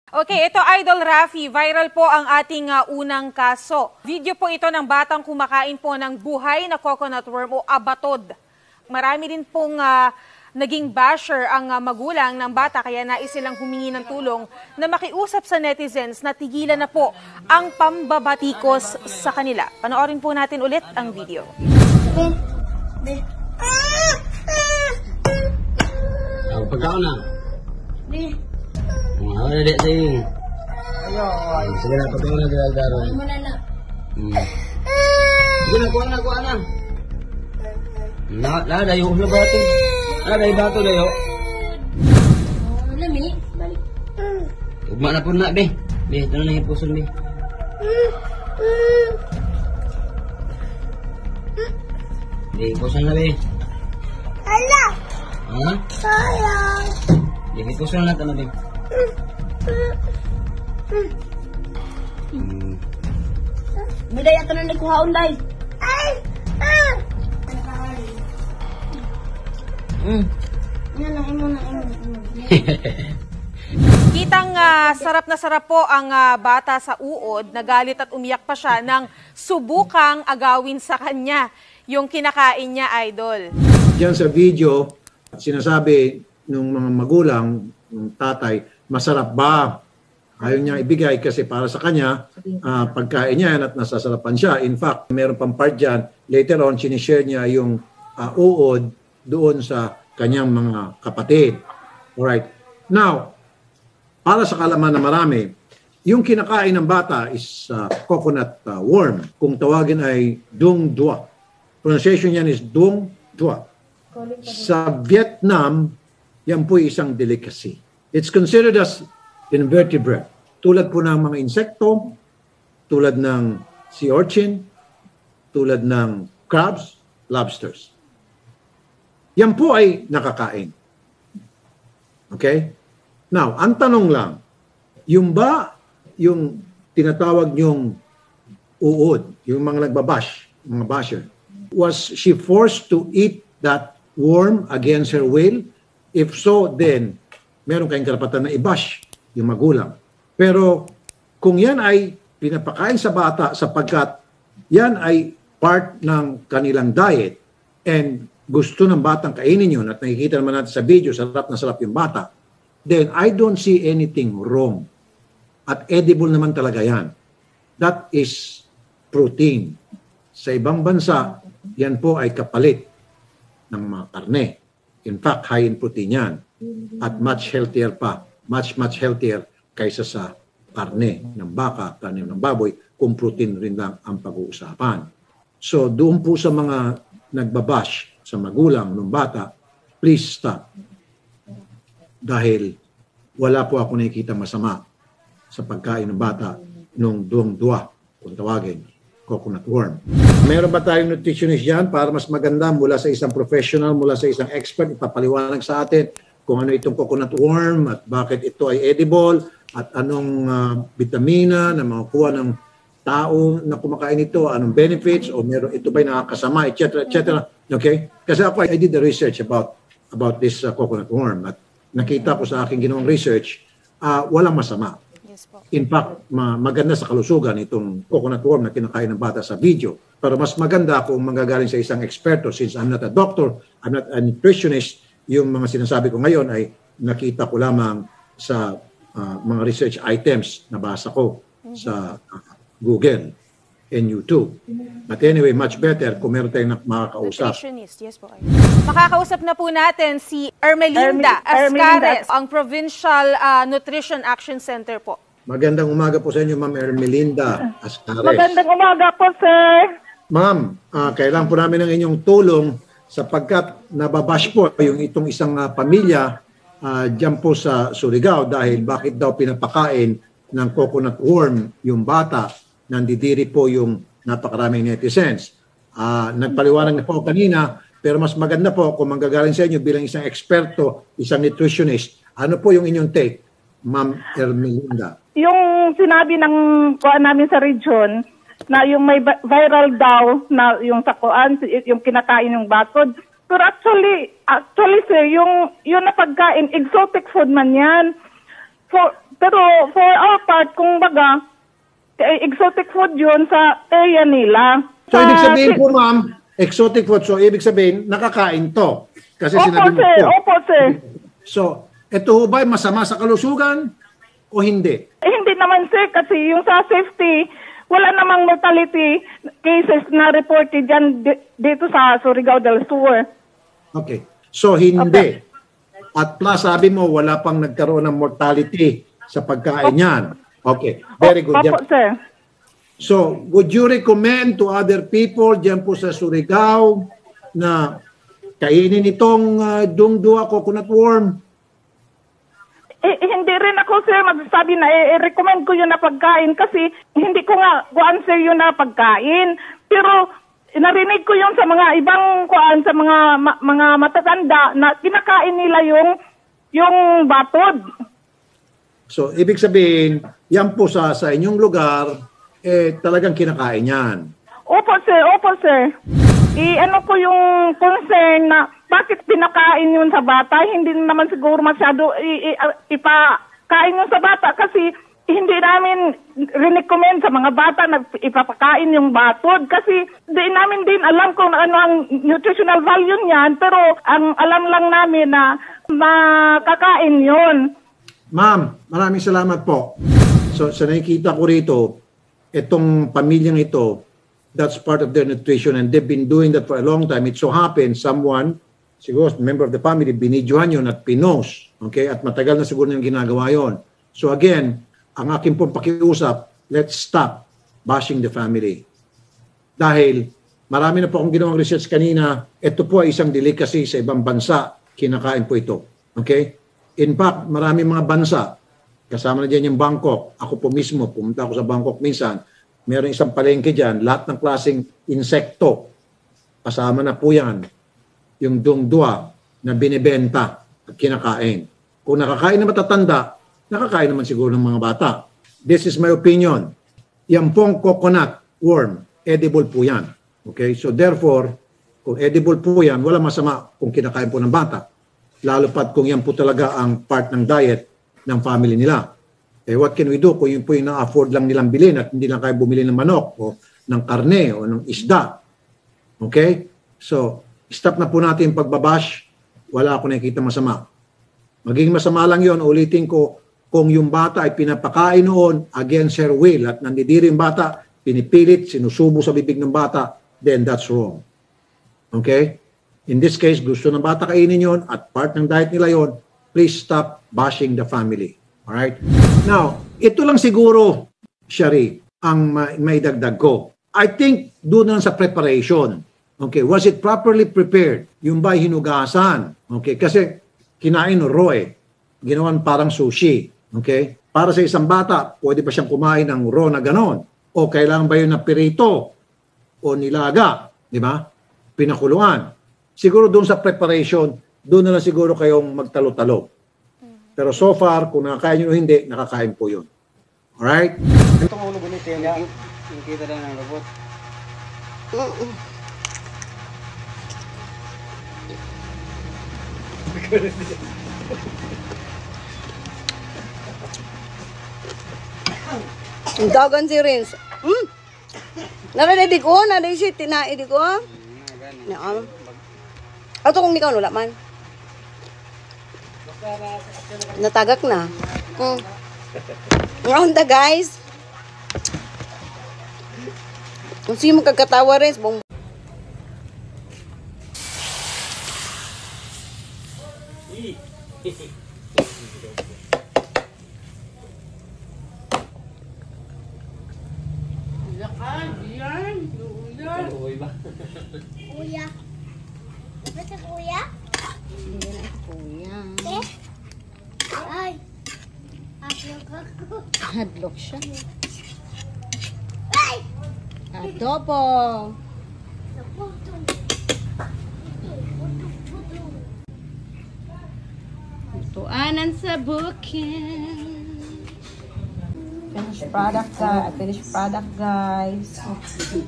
Okay, ito Idol Raffy, viral po ang ating unang kaso. Video po ito ng batang kumakain po ng buhay na coconut worm o abatod. Marami din pong naging basher ang magulang ng bata kaya nais silang humingi ng tulong na makiusap sa netizens na tigilan na po ang pambabatikos sa kanila. Panoorin po natin ulit ang video. Pagkaon na. Ano na dek sing? Sige na, pagkaon na dek daro. Sige na, kuha na. Na, dayo na bato. Dayo bato dayo. Lami, balik. Ugma na po na, be. Be, ito na yung puson, be. Be, puson na, be. Hala! Ha? Sayang! Be, puson na ito na, be. Miday ato na nagkuhaon, day. Ay! Kitang sarap na sarap po ang bata sa uod, nagalit at umiyak pa siya nang subukang agawin sa kanya yung kinakain niya, Idol. Diyan sa video, sinasabi ng mga magulang, ng tatay, masarap ba? Ayaw niya ibigay kasi para sa kanya, pagkain niya at nasasarapan siya. In fact, meron pang part dyan, later on, sinishare niya yung uod doon sa kanyang mga kapatid. Alright. Now, para sa kalaman na marami, yung kinakain ng bata is coconut worm. Kung tawagin ay dung dua. Pronunciation yan is dung dua. Sa Vietnam, yan po isang delicacy. It's considered as invertebrate. Tulad po ng mga insekto, tulad ng sea urchin, tulad ng crabs, lobsters. Yan po ay nakakain. Okay? Now, ang tanong lang, yung ba yung tinatawag yung uod, yung mga nagbabash, mga basher, was she forced to eat that worm against her will? If so, then meron kayong karapatan na i-bash yung magulang. Pero kung yan ay pinapakain sa bata sapagkat yan ay part ng kanilang diet and gusto ng batang kainin yun at nakikita naman natin sa video, sarap na sarap yung bata, then I don't see anything wrong. At edible naman talaga yan. That is protein. Sa ibang bansa, yan po ay kapalit ng mga karne. In fact, high in protein yan. At much healthier pa. Much healthier kaysa sa karne ng baka, karne ng baboy, kung protein rin lang ang pag-uusapan. So, doon po sa mga nagbabash sa magulang ng bata, please stop. Dahil wala po ako nakikita masama sa pagkain ng bata nung duwang-duwa, kung tawagin, coconut worm. Meron ba tayong nutritionist yan para mas maganda mula sa isang professional, mula sa isang expert, ipapaliwanag sa atin kung ano itong coconut worm at bakit ito ay edible at anong vitamina na makukuha ng tao na kumakain ito, anong benefits o meron ito ba'y nakakasama, etc. etc. Okay? Kasi ako, I did the research about this coconut worm at nakita ko sa aking ginawang research, walang masama. Yes po. In fact, maganda sa kalusugan itong coconut worm na kinakain ng bata sa video. Pero mas maganda kung manggagaling sa isang eksperto since I'm not a doctor, I'm not a nutritionist, yung mga sinasabi ko ngayon ay nakita ko lamang sa mga research items na basa ko sa Google and YouTube. But anyway, much better kung meron tayong makakausap. Nutritionist, yes po. Makakausap na po natin si Ermelinda Ascares, ang Provincial Nutrition Action Center po. Magandang umaga po sa inyo, Ma'am Ermelinda Ascares. Magandang umaga po, sir. Ma'am, kailangan po namin ng inyong tulong sapagkat nababash po yung itong isang pamilya dyan po sa Surigao dahil bakit daw pinapakain ng coconut worm yung bata, nandidiri po yung napakaraming netizens. Nagpaliwanag na po kanina, pero mas maganda po kung manggagaling sa inyo bilang isang eksperto, isang nutritionist. Ano po yung inyong take, Ma'am Ermelinda? Yung sinabi ng kuan namin sa region, na yung may viral daw na yung sa kuan, yung kinakain yung batod. Pero actually sir, yung na pagkain, exotic food man yan. Pero for our part, kung baga, exotic food yun sa area nila. So, ibig sabihin po, ma'am, exotic food. So, ibig sabihin, nakakain to. Kasi sinabi mo po. Opo, sir. So, ito ho ba masama sa kalusugan o hindi? Hindi naman, sir, kasi yung sa safety, wala namang mortality cases na reported dyan dito sa Surigao del Sur. Okay. So, hindi. At plus, sabi mo, wala pang nagkaroon ng mortality sa pagkain yan. Okay. Very good. Opo, sir. So, would you recommend to other people dyan po sa Surigao na kainin itong dungdua coconut worm? Hindi rin ako, sir, magsasabi na i-recommend ko yun na pagkain kasi hindi ko nga answer yun na pagkain. Pero narinig ko yun sa mga ibang sa mga matatanda na kinakain nila yung batod. So, ibig sabihin, yan po sa inyong lugar, talagang kinakain yan. Opo, sir. Ano po yung concern na bakit pinakain yun sa bata? Hindi naman siguro masyado ipakain yun sa bata kasi hindi namin recommend sa mga bata na ipapakain yung batod kasi di namin din alam kung ano ang nutritional value niyan pero ang alam lang namin na makakain yun. Ma'am, maraming salamat po. So, sa nakikita ko rito, itong pamilyang ito, that's part of their nutrition and they've been doing that for a long time. It so happens, someone, siguro, member of the family, binidyohan yun at pinost. Okay? At matagal na siguro yung ginagawa yun. So again, ang aking pong pakiusap, let's stop bashing the family. Dahil marami na po akong ginawang research kanina, ito po ay isang delicacy sa ibang bansa, kinakain po ito. Okay? In fact, marami mga bansa, kasama na dyan yung Bangkok. Ako po mismo, pumunta ako sa Bangkok minsan, meron isang palengke dyan, lahat ng klaseng insekto, kasama na po yan, yung dungdua na binibenta at kinakain. Kung nakakain na matatanda, nakakain naman siguro ng mga bata. This is my opinion. Yan pong coconut worm, edible po yan. Okay? So therefore, kung edible po yan, wala masama kung kinakain po ng bata. Lalo pat kung yan po talaga ang part ng diet ng family nila. What can we do kung yun po yung na-afford lang nilang bilhin at hindi lang kayo bumili ng manok o ng karne o ng isda. Okay? So, stop na po natin yung pagbabash. Wala ako nakikita masama. Magiging masama lang yun, ulitin ko, kung yung bata ay pinapakain noon against her will at nandidiri yung bata, pinipilit, sinusubo sa bibig ng bata, then that's wrong. Okay? In this case, gusto ng bata kainin yon at part ng diet nila yon, please stop bashing the family. Alright? Now, ito lang siguro, Shari, ang may dagdag ko. I think doon lang sa preparation. Okay, was it properly prepared? Yung ba'y hinugasan? Okay, kasi kinain raw ginawan parang sushi. Okay? Para sa isang bata, pwede pa siyang kumain ng raw na ganon. O kailangan ba yun na pirito? O nilaga? Di ba? Pinakuluan. Siguro doon sa preparation, doon na lang siguro kayong magtalo-talo. Pero so far, kung nakakain nyo o hindi, nakakain po yun. Alright? Itong ulo bonito yung kita lang ng robot. Ang dagan si Rins. Narinig ko, narinig tinaid ko. Ato kung ikaw nula man. Natagak na. Round guys. Kung sino magkakatawa Rins, bong Kuya. Apa sa kuya? hindi na kuya. Eh? Ay. Akyok ako. Hadlock siya. Ay! Adobo. Naputong. Tuanan sa bukin. Finished product guys. Finished product guys.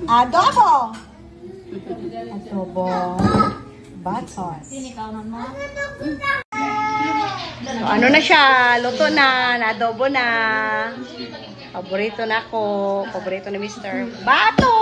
Adobo. Adobo. Batos. Ano na? So, ano na siya? Luto na. Na-adobo na. Paborito na ko. Paborito ni Mr. Bato!